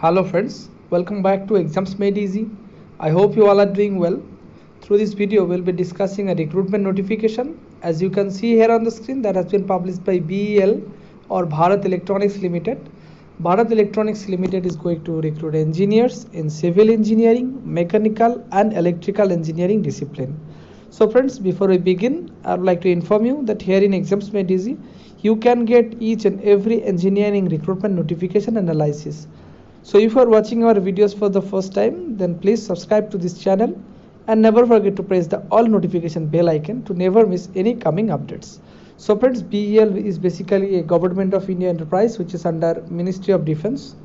Hello friends, welcome back to Exams Made Easy. I hope you all are doing well. Through this video, we'll be discussing a recruitment notification. As you can see here on the screen, that has been published by BEL or Bharat Electronics Limited. Bharat Electronics Limited is going to recruit engineers in civil engineering, mechanical and electrical engineering discipline. So friends, before we begin, I would like to inform you that here in Exams Made Easy, you can get each and every engineering recruitment notification analysis. So if you are watching our videos for the first time, then please subscribe to this channel and never forget to press the all notification bell icon to never miss any coming updates. So friends, BEL is basically a Government of India enterprise which is under Ministry of Defence.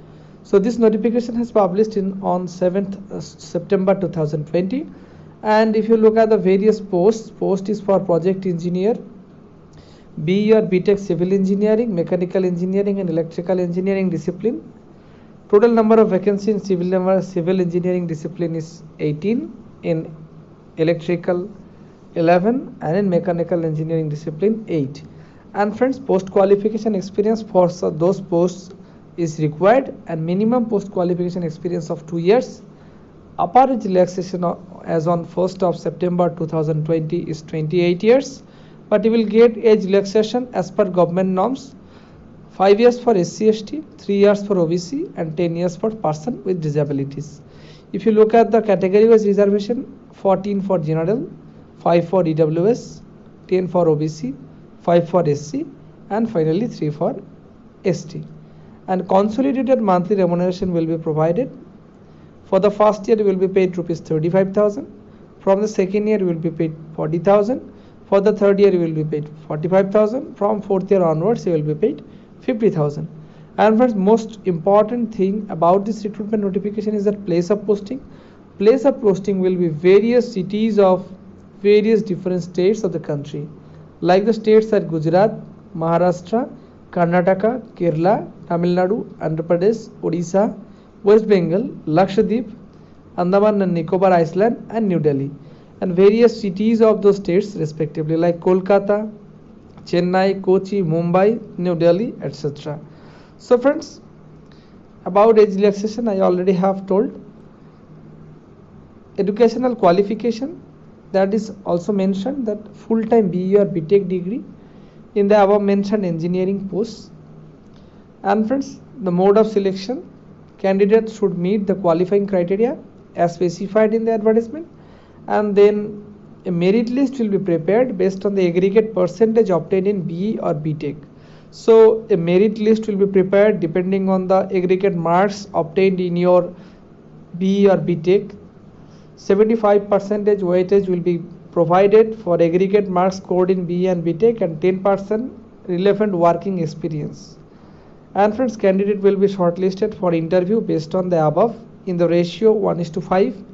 So this notification has published on 7th September 2020. And if you look at the various post is for project engineer, BE or BTech civil engineering, mechanical engineering and electrical engineering discipline. Total number of vacancies in civil engineering discipline is 18, in electrical 11 and in mechanical engineering discipline 8. And friends, post qualification experience for those posts is required and minimum post qualification experience of 2 years. Upper age relaxation as on 1st of September 2020 is 28 years, but you will get age relaxation as per government norms. 5 years for SC/ST, 3 years for OBC and 10 years for person with disabilities. If you look at the category-wise reservation, 14 for general, 5 for EWS, 10 for OBC, 5 for SC and finally 3 for ST. And consolidated monthly remuneration will be provided. For the first year you will be paid rupees 35,000. From the second year you will be paid 40,000. For the third year you will be paid 45,000. From fourth year onwards you will be paid 50,000. And friends, most important thing about this recruitment notification is that place of posting. Place of posting will be various cities of various different states of the country. Like the states are Gujarat, Maharashtra, Karnataka, Kerala, Tamil Nadu, Andhra Pradesh, Odisha, West Bengal, Lakshadweep, Andaman and Nicobar Island and New Delhi. And various cities of those states respectively like Kolkata, Chennai, Kochi, Mumbai, New Delhi, etc. So friends, about age relaxation I already have told. Educational qualification, that is also mentioned that full-time BE or BTech degree in the above mentioned engineering posts. And friends, the mode of selection, candidates should meet the qualifying criteria as specified in the advertisement, and then a merit list will be prepared based on the aggregate percentage obtained in BE or BTech. So a merit list will be prepared depending on the aggregate marks obtained in your BE or BTech. 75% weightage will be provided for aggregate marks scored in BE and BTech and 10% relevant working experience. And friends, candidate will be shortlisted for interview based on the above in the ratio 1:5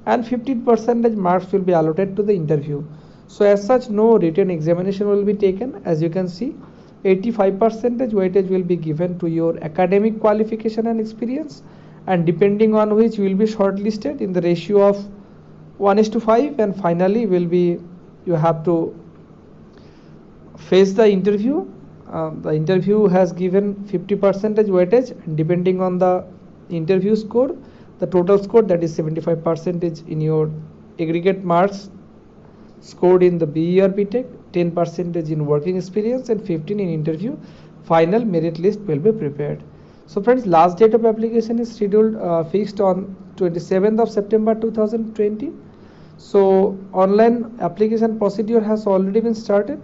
and 15% marks will be allotted to the interview. So as such, no written examination will be taken. As you can see, 85% weightage will be given to your academic qualification and experience, and depending on which you will be shortlisted in the ratio of 1:5, and finally you have to face the interview. The interview has given 50% weightage, and depending on the interview score, the total score, that is 75% in your aggregate marks scored in the BE or BTech, 10% in working experience and 15 in interview. Final merit list will be prepared. So friends, last date of application is scheduled fixed on 27th of September 2020. So online application procedure has already been started.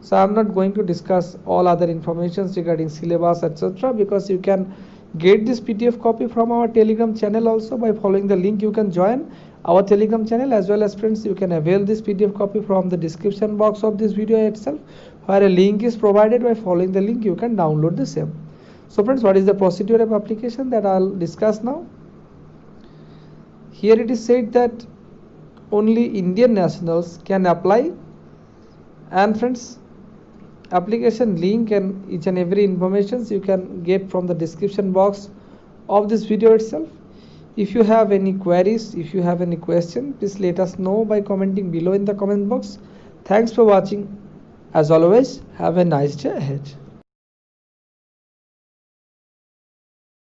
So I am not going to discuss all other informations regarding syllabus, etc., because you can get this PDF copy from our Telegram channel also by following the link. You can join our Telegram channel, as well as friends, you can avail this PDF copy from the description box of this video itself, where a link is provided. By following the link you can download the same. So friends, what is the procedure of application that I'll discuss now? Here it is said that only Indian nationals can apply, and friends, application link and each and every information you can get from the description box of this video itself. If you have any queries, if you have any question, please let us know by commenting below in the comment box. Thanks for watching. As always, have a nice day ahead.